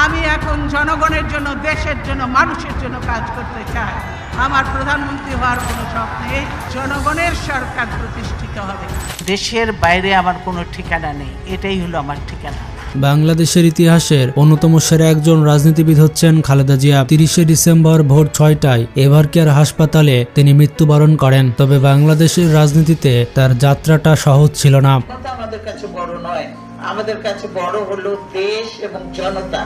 আমি এখন জনগণের জন্য, দেশের জন্য, মানুষের জন্য কাজ করতে চাই। আমার প্রধানমন্ত্রী হওয়ার কোনো শখ নেই। জনগণের সরকার প্রতিষ্ঠিত হবে। দেশের বাইরে আমার কোনো ঠিকানা নেই, এটাই হলো আমার ঠিকানা। বাংলাদেশের ইতিহাসের অন্যতম সেরা একজন রাজনীতিবিদ হচ্ছেন খালেদা জিয়া। 30শে ডিসেম্বর ভোর 6টায় এভারকেয়ার হাসপাতালে তিনি মৃত্যুবরণ করেন। তবে বাংলাদেশের রাজনীতিতে তার যাত্রাটা সহজ ছিল না। আমাদের কাছে বড় নয়, আমাদের কাছে বড় হলো দেশ এবং জনতা।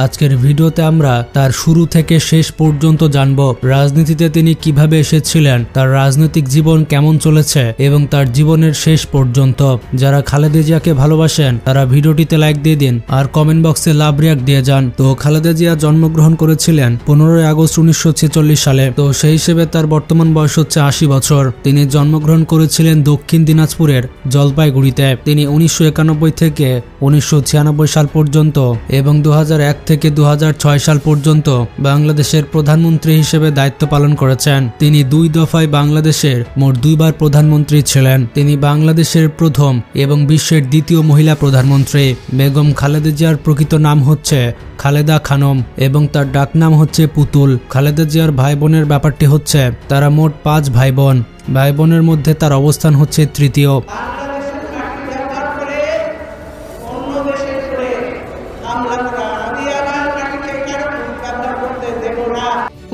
আজকের ভিডিওতে আমরা তার শুরু থেকে শেষ পর্যন্ত জানব রাজনীতিতে তিনি কিভাবে এসেছিলেন, তার রাজনৈতিক জীবন কেমন চলেছে এবং তার জীবনের শেষ পর্যন্ত। যারা খালেদা জিয়াকে ভালোবাসেন তারা ভিডিওটিতে লাইক দিয়ে দিন আর কমেন্ট বক্সে লাভ রিয়াক্ট দিয়ে যান। তো খালেদা জিয়া জন্মগ্রহণ করেছিলেন 15 আগস্ট 1946 সালে। তো সেই হিসেবে তার বর্তমান বয়স হচ্ছে 80 বছর। তিনি জন্মগ্রহণ করেছিলেন দক্ষিণ দিনাজপুরের জলপাইগুড়িতে। তিনি 1991 থেকে 1996 সাল পর্যন্ত এবং 2001 থেকে 2006 সাল পর্যন্ত বাংলাদেশের প্রধানমন্ত্রী হিসেবে দায়িত্ব পালন করেছেন। তিনি 2 দফায় বাংলাদেশের মোট 2বার প্রধানমন্ত্রী ছিলেন। তিনি বাংলাদেশের প্রথম এবং বিশ্বের দ্বিতীয় মহিলা প্রধানমন্ত্রী। বেগম খালেদা জিয়ার প্রকৃত নাম হচ্ছে খালেদা খানম এবং তার ডাকনাম হচ্ছে পুতুল। খালেদা জিয়ার ভাই বোনের ব্যাপারটি হচ্ছে তারা মোট 5 ভাই বোন। ভাই বোনের মধ্যে তার অবস্থান হচ্ছে তৃতীয়।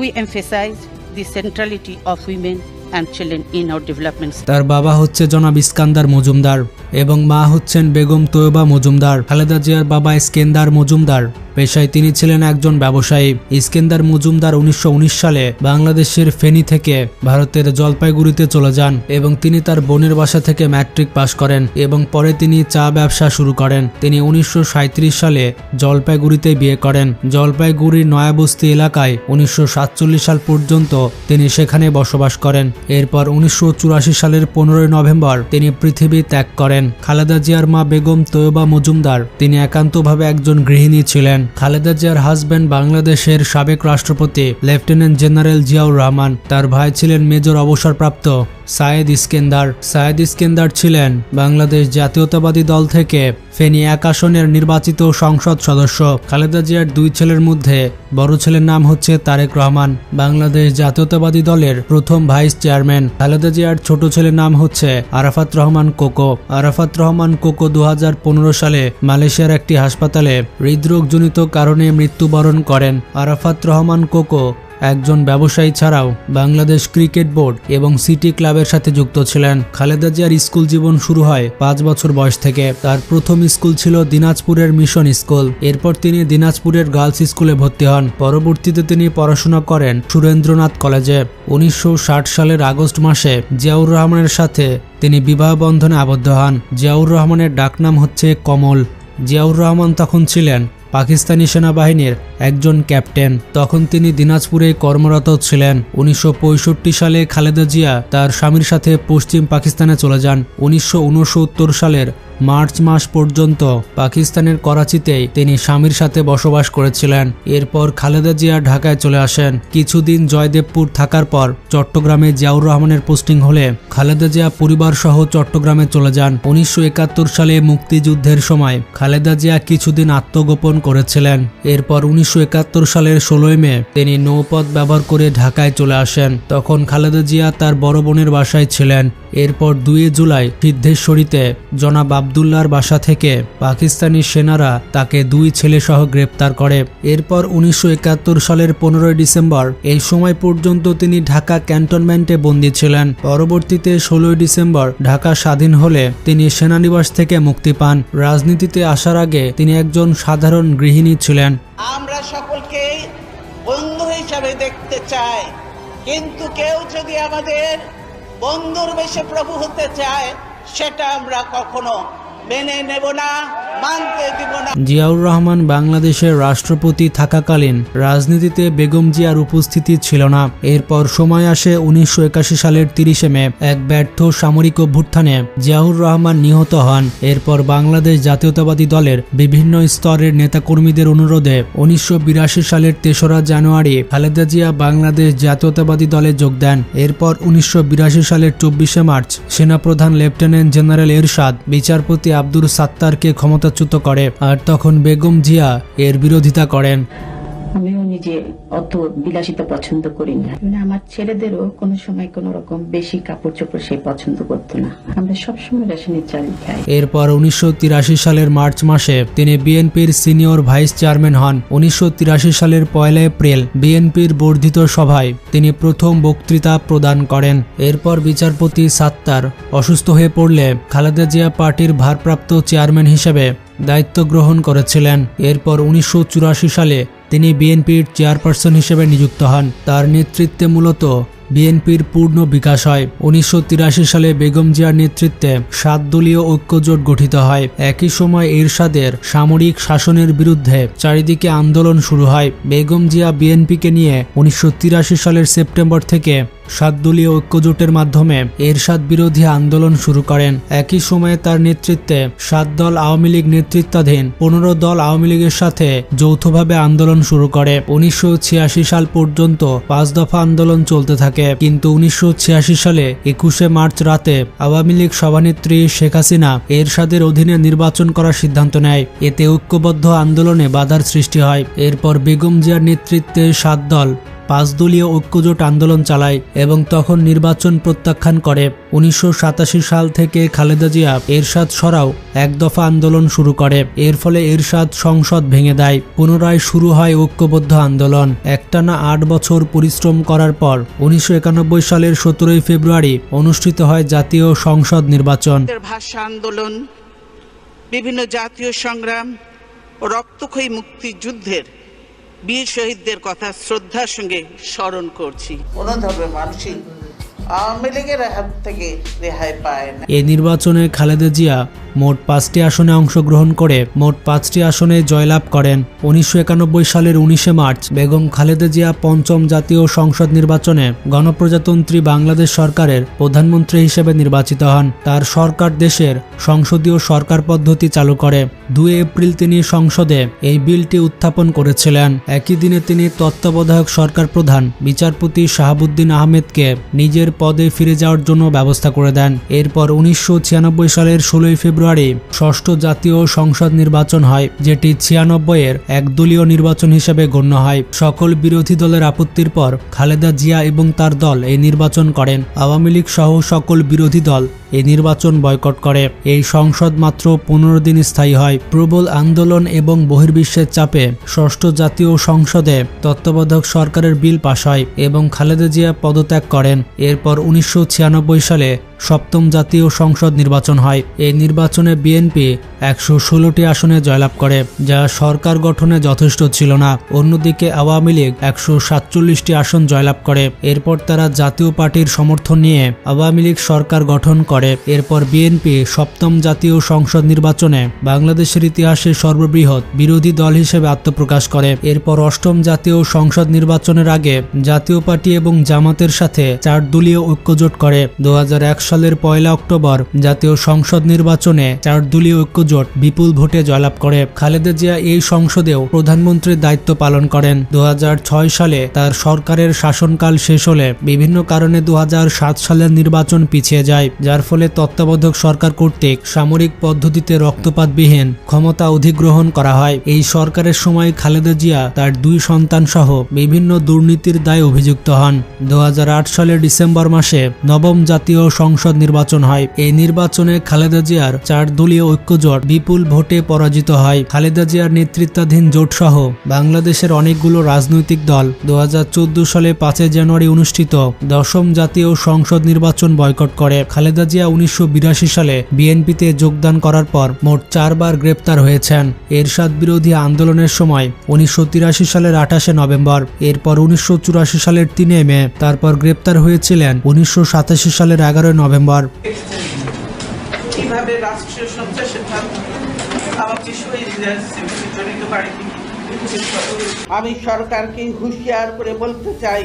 We emphasize the centrality of women and children in our development. তার বাবা হচ্ছে জনাব ইস্কান্দার মজুমদার এবং মা হচ্ছেন বেগম তৈয়বা মজুমদার। খালেদা জিয়ার বাবা ইস্কেন্দার মজুমদার পেশায় তিনি ছিলেন একজন ব্যবসায়ী। ইস্কেন্দার মজুমদার 1919 সালে বাংলাদেশের ফেনী থেকে ভারতের জলপাইগুড়িতে চলে যান এবং তিনি তার বোনের বাসা থেকে ম্যাট্রিক পাশ করেন এবং পরে তিনি চা ব্যবসা শুরু করেন। তিনি 1937 সালে জলপাইগুড়িতে বিয়ে করেন। জলপাইগুড়ির নয়াবস্তি এলাকায় 1947 সাল পর্যন্ত তিনি সেখানে বসবাস করেন। এরপর 1984 সালের 15 নভেম্বর তিনি পৃথিবী ত্যাগ করেন। খালেদা জিয়ার মা বেগম তৈয়বা মজুমদার তিনি একান্তভাবে একজন গৃহিণী ছিলেন। খালেদা জিয়ার হাজবেন্ড বাংলাদেশের সাবেক রাষ্ট্রপতি লেফটেন্যান্ট জেনারেল জিয়াউর রহমান। তার ভাই ছিলেন মেজর অবসরপ্রাপ্ত সায়েদ ইস্কেন্দার। সায়েদ ইস্কেন্দার ছিলেন বাংলাদেশ জাতীয়তাবাদী দল থেকে ফেনী 1 আসনের নির্বাচিত সংসদ সদস্য। খালেদা জিয়ার 2 ছেলের মধ্যে বড় ছেলের নাম হচ্ছে তারেক রহমান, বাংলাদেশ জাতীয়তাবাদী দলের প্রথম ভাইস চেয়ারম্যান। খালেদা জিয়ার ছোট ছেলের নাম হচ্ছে আরাফাত রহমান কোকো। আরাফাত রহমান কোকো 2015 সালে মালয়েশিয়ার একটি হাসপাতালে হৃদরোগজনিত কারণে মৃত্যুবরণ করেন। আরাফাত রহমান কোকো একজন ব্যবসায়ী ছাড়াও বাংলাদেশ ক্রিকেট বোর্ড এবং সিটি ক্লাবের সাথে যুক্ত ছিলেন। খালেদা জিয়ার স্কুল জীবন শুরু হয় 5 বছর বয়স থেকে। তার প্রথম স্কুল ছিল দিনাজপুরের মিশন স্কুল। এরপর তিনি দিনাজপুরের গার্লস স্কুলে ভর্তি হন। পরবর্তীতে তিনি পড়াশোনা করেন সুরেন্দ্রনাথ কলেজে। 1960 সালের আগস্ট মাসে জিয়াউর রহমানের সাথে তিনি বিবাহ বন্ধনে আবদ্ধ হন। জিয়াউর রহমানের ডাকনাম হচ্ছে কমল। জিয়াউর রহমান তখন ছিলেন পাকিস্তানি সেনাবাহিনীর একজন ক্যাপ্টেন। তখন তিনি দিনাজপুরে কর্মরত ছিলেন। 1965 সালে খালেদা জিয়া তার স্বামীর সাথে পশ্চিম পাকিস্তানে চলে যান। 1969 সালের মার্চ মাস পর্যন্ত পাকিস্তানের করাচিতেই তিনি স্বামীর সাথে বসবাস করেছিলেন। এরপর খালেদা জিয়া ঢাকায় চলে আসেন। কিছুদিন জয়দেবপুর থাকার পর চট্টগ্রামে জিয়াউর রহমানের পোস্টিং হলে খালেদা জিয়া পরিবার সহ চট্টগ্রামে চলে যান। 1971 সালে মুক্তিযুদ্ধের সময় খালেদা জিয়া কিছুদিন আত্মগোপন করেছিলেন। এরপর 1971 সালের 16 মে তিনি নৌপথ ব্যবহার করে ঢাকায় চলে আসেন। তখন খালেদা জিয়া তার বড় বোনের বাসায় ছিলেন। এরপর 2 জুলাই সিদ্ধেশ্বরীতে জনাব আবদুল্লাহর বাসা থেকে পাকিস্তানি সেনারা তাকে 2 ছেলে সহ গ্রেপ্তার করে। এরপর 1971 সালের 15 ডিসেম্বর এই সময় পর্যন্ত তিনি ঢাকা ক্যান্টনমেন্টে বন্দী ছিলেন। পরবর্তীতে 16 ডিসেম্বর ঢাকা স্বাধীন হলে তিনি সেনানিবাস থেকে মুক্তি পান। রাজনীতিতে আসার আগে তিনি একজন সাধারণ গৃহিণী ছিলেন। আমরা সকলকে বন্ধু হিসাবে দেখতে চাই, কিন্তু কেউ যদি আমাদের বন্ধুর বেশে প্রভু হতে চায় সেটা আমরা কখনো মেনে নেব না, মানতে দিব না। জিয়াউর রহমান বাংলাদেশের রাষ্ট্রপতি থাকাকালীন রাজনীতিতে বেগম জিয়ার উপস্থিতি ছিল না। এরপর সময় আসে 1981 সালের 30 মে এক ব্যর্থ সামরিক অভ্যুত্থানে জিয়াউর রহমান নিহত হন। এরপর বাংলাদেশ জাতীয়তাবাদী দলের বিভিন্ন স্তরের নেতাকর্মীদের অনুরোধে 1982 সালের 3রা জানুয়ারি খালেদা জিয়া বাংলাদেশ জাতীয়তাবাদী দলে যোগ দেন। এরপর 1982 সালের 24 মার্চ সেনাপ্রধান লেফটেন্যান্ট জেনারেল এরশাদ, বিচারপতি আব্দুল সাত্তারকে ক্ষমতাচ্যুত করে, আর তখন বেগম জিয়া এর বিরোধিতা করেন। আমিও নিজে অত বিলাসিতা পছন্দ করি না, আমার ছেলেদেরও কোনো সময় কোনো রকম বেশি কাপড় চোপড় সে পছন্দ করতো না। আমরা সবসময় রেশনের চাল খাই। এরপর 1983 সালের মার্চ মাসে তিনি বিএনপির সিনিয়র ভাইস চেয়ারম্যান হন। 1983 সালের 1 এপ্রিল বিএনপির বর্ধিত সভায় তিনি প্রথম বক্তৃতা প্রদান করেন। এরপর বিচারপতি সাত্তার অসুস্থ হয়ে পড়লে খালেদা জিয়া পার্টির ভারপ্রাপ্ত চেয়ারম্যান হিসেবে দায়িত্ব গ্রহণ করেছিলেন। এরপর 1984 সালে তিনি বিএনপির চেয়ারপারসন হিসেবে নিযুক্ত হন। তার নেতৃত্বে মূলত বিএনপির পূর্ণ বিকাশ হয়। 1983 সালে বেগম জিয়ার নেতৃত্বে 7 দলীয় ঐক্যজোট গঠিত হয়। একই সময় এরশাদের সামরিক শাসনের বিরুদ্ধে চারিদিকে আন্দোলন শুরু হয়। বেগম জিয়া বিএনপিকে নিয়ে 1983 সালের সেপ্টেম্বর থেকে 7 দলীয় ঐক্যজোটের মাধ্যমে এরশাদ বিরোধী আন্দোলন শুরু করেন। একই সময়ে তার নেতৃত্বে 7 দল আওয়ামী লীগ নেতৃত্বাধীন 15 দল আওয়ামী লীগের সাথে যৌথভাবে আন্দোলন শুরু করে। 1986 সাল পর্যন্ত 5 দফা আন্দোলন চলতে থাকে, কিন্তু 1986 সালে 21 মার্চ রাতে আওয়ামী লীগ সভানেত্রী শেখ হাসিনা এরশাদের অধীনে নির্বাচন করার সিদ্ধান্ত নেয়। এতে ঐক্যবদ্ধ আন্দোলনে বাধার সৃষ্টি হয়। এরপর বেগম জিয়ার নেতৃত্বে 7 দল 5 দলীয় ঐক্যজোট আন্দোলন চালায় এবং তখন নির্বাচন প্রত্যাখ্যান করে। 1987 সাল থেকে খালেদা জিয়া এরশাদ সরাও 1 দফা আন্দোলন শুরু করে। এর ফলে এরশাদ সংসদ ভেঙে দেয়। পুনরায় শুরু হয় ঐক্যবদ্ধ আন্দোলন। একটানা 8 বছর পরিশ্রম করার পর 1991 সালের 17 ফেব্রুয়ারি অনুষ্ঠিত হয় জাতীয় সংসদ নির্বাচন। ভাষা আন্দোলন, বিভিন্ন জাতীয় সংগ্রাম ও রক্তক্ষয়ী মুক্তিযুদ্ধের বীর শহীদদের কথা শ্রদ্ধার সঙ্গে স্মরণ করছি। কোনো ধরনের মানসিক আওয়ামী লীগের হাত থেকে রেহাই পায় না। এই নির্বাচনে খালেদা জিয়া মোট 5টি আসনে অংশগ্রহণ করে মোট 5টি আসনে জয়লাভ করেন। 1991 সালের 19 মার্চ বেগম খালেদা জিয়া 5ম জাতীয় সংসদ নির্বাচনে গণপ্রজাতন্ত্রী বাংলাদেশ সরকারের প্রধানমন্ত্রী হিসেবে নির্বাচিত হন। তার সরকার দেশের সংসদীয় সরকার পদ্ধতি চালু করে। 2 এপ্রিল তিনি সংসদে এই বিলটি উত্থাপন করেছিলেন। একই দিনে তিনি তত্ত্বাবধায়ক সরকার প্রধান বিচারপতি শাহাবুদ্দিন আহমেদকে নিজের পদে ফিরে যাওয়ার জন্য ব্যবস্থা করে দেন। এরপর 1996 সালের 16 ফেব্রুয়ারি 6ষ্ঠ জাতীয় সংসদ নির্বাচন হয়, যেটি 96-এর একদলীয় নির্বাচন হিসেবে গণ্য হয়। সকল বিরোধী দলের আপত্তির পর খালেদা জিয়া এবং তার দল এই নির্বাচন করেন। আওয়ামী লীগ সহ সকল বিরোধী দল এই নির্বাচন বয়কট করে। এই সংসদ মাত্র 15 দিন স্থায়ী হয়। প্রবল আন্দোলন এবং বহির্বিশ্বের চাপে 6ষ্ঠ জাতীয় সংসদে তত্ত্বাবধায়ক সরকারের বিল পাস হয় এবং খালেদা জিয়া পদত্যাগ করেন। এরপর 1996 সালে 7ম জাতীয় সংসদ নির্বাচন হয়। এই নির্বাচনে বিএনপি 116টি আসনে জয়লাভ করে, যা সরকার গঠনে যথেষ্ট ছিল না। অন্যদিকে আওয়ামী লীগ 147টি আসন জয়লাভ করে। এরপর তারা জাতীয় পার্টির সমর্থন নিয়ে আওয়ামী লীগ সরকার গঠন করে। এরপর বিএনপি 7ম জাতীয় সংসদ নির্বাচনে বাংলাদেশের ইতিহাসে সর্ববৃহৎ বিরোধী দল হিসেবে আত্মপ্রকাশ করে। এরপর 8ম জাতীয় সংসদ নির্বাচনের আগে জাতীয় পার্টি এবং জামাতের সাথে 4 দলীয় ঐক্যজোট করে। 2001 সালের 1 অক্টোবর জাতীয় সংসদ নির্বাচনে 4 দলীয় ঐক্যজোট বিপুল ভোটে জয়লাভ করে। খালেদা জিয়া এই সংসদেও প্রধানমন্ত্রীর দায়িত্ব পালন করেন। 2006 সালে তার সরকারের শাসনকাল শেষ হলে বিভিন্ন কারণে 2007 সালের নির্বাচন পিছিয়ে যায়, যার ফলে তত্ত্বাবধায়ক সরকার কর্তৃক সামরিক পদ্ধতিতে রক্তপাতবিহীন ক্ষমতা অধিগ্রহণ করা হয়। এই সরকারের সময় খালেদা জিয়া তার 2 সন্তান সহ বিভিন্ন দুর্নীতির দায়ে অভিযুক্ত হন। 2008 সালের ডিসেম্বর মাসে 9ম জাতীয় সংসদ নির্বাচন হয়। এই নির্বাচনে খালেদা জিয়ার 4 দলীয় ঐক্যজোট বিপুল ভোটে পরাজিত হয়। খালেদা জিয়ার নেতৃত্বাধীন জোট সহ বাংলাদেশের অনেকগুলো রাজনৈতিক দল 2014 সালে 5 জানুয়ারি অনুষ্ঠিত 10ম জাতীয় সংসদ নির্বাচন বয়কট করে। খালেদা জিয়া 1982 সালে বিএনপিতে যোগদান করার পর মোট 4 বার গ্রেপ্তার হয়েছেন। এরশাদ বিরোধী আন্দোলনের সময় 1983 সালের 28 নভেম্বর, এরপর 1984 সালের 3 মে, তারপর গ্রেপ্তার হয়েছিলেন 1987 সালের 11 নভেম্বর। কিভাবে রাষ্ট্রীয় সন্ত্রাসের আমাকে জড়িত করে, আমি সরকারকে হুঁশিয়ার করে বলতে চাই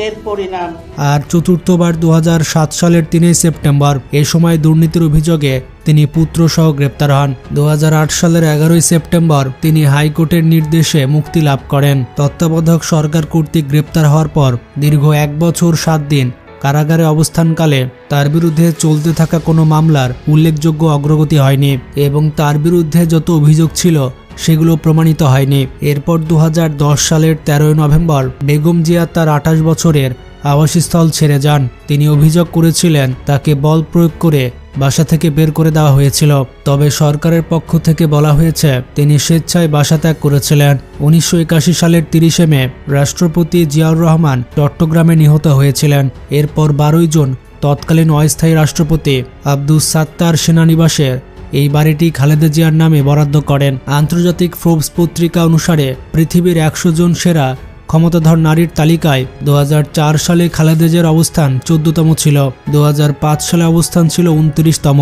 এর পরিণাম। আর চতুর্থবার 2007 সালের 3 সেপ্টেম্বর এ সময় দুর্নীতির অভিযোগে তিনি পুত্রসহ গ্রেপ্তার হন। 2008 সালের 11 সেপ্টেম্বর তিনি হাইকোর্টের নির্দেশে মুক্তি লাভ করেন। তত্ত্বাবধায়ক সরকার কর্তৃক গ্রেপ্তার হওয়ার পর দীর্ঘ 1 বছর 7 দিন কারাগারে অবস্থানকালে তার বিরুদ্ধে চলতে থাকা কোনো মামলার উল্লেখযোগ্য অগ্রগতি হয়নি এবং তার বিরুদ্ধে যত অভিযোগ ছিল সেগুলো প্রমাণিত হয়নি। এরপর 2010 সালের 13 নভেম্বর বেগম জিয়া তার 28 বছরের আবাসস্থল ছেড়ে যান। তিনি অভিযোগ করেছিলেন তাকে বল প্রয়োগ করে বাসা থেকে বের করে দেওয়া হয়েছিল। তবে সরকারের পক্ষ থেকে বলা হয়েছে তিনি স্বেচ্ছায় বাসা ত্যাগ করেছিলেন। 1981 সালের 30 মে রাষ্ট্রপতি জিয়াউর রহমান চট্টগ্রামে নিহত হয়েছিলেন। এরপর 12 জুন তৎকালীন অস্থায়ী রাষ্ট্রপতি আব্দুস সাত্তার সেনানিবাসের এই বাড়িটি খালেদা জিয়ার নামে বরাদ্দ করেন। আন্তর্জাতিক ফোর্বস পত্রিকা অনুসারে পৃথিবীর 100 জন সেরা ক্ষমতাধর নারীর তালিকায় 2004 সালে খালেদা জিয়ার অবস্থান 14তম ছিল, 2005 সালে অবস্থান ছিল 29তম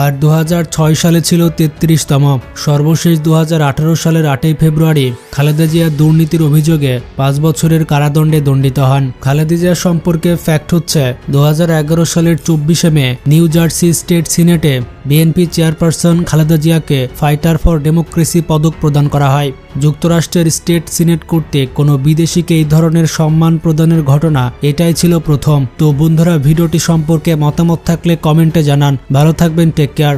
আর 2006 সালে ছিল 33তম। সর্বশেষ 2018 সালের 8 ফেব্রুয়ারি খালেদা জিয়া দুর্নীতির অভিযোগে 5 বছরের কারাদণ্ডে দণ্ডিত হন। খালেদা জিয়া সম্পর্কে ফ্যাক্ট হচ্ছে 2011 সালের 24 মে নিউ জার্সি স্টেট সিনেটে বিএনপি চেয়ারপারসন খালেদা জিয়াকে ফাইটার ফর ডেমোক্রেসি পদক প্রদান করা হয়। যুক্তরাষ্ট্রের স্টেট সিনেট কর্তৃক কোনো বিদেশিকে এই ধরনের সম্মান প্রদানের ঘটনা এটাই ছিল প্রথম। তো বন্ধুরা, ভিডিওটি সম্পর্কে মতামত থাকলে কমেন্টে জানান। ভালো থাকবেন, টেক কেয়ার।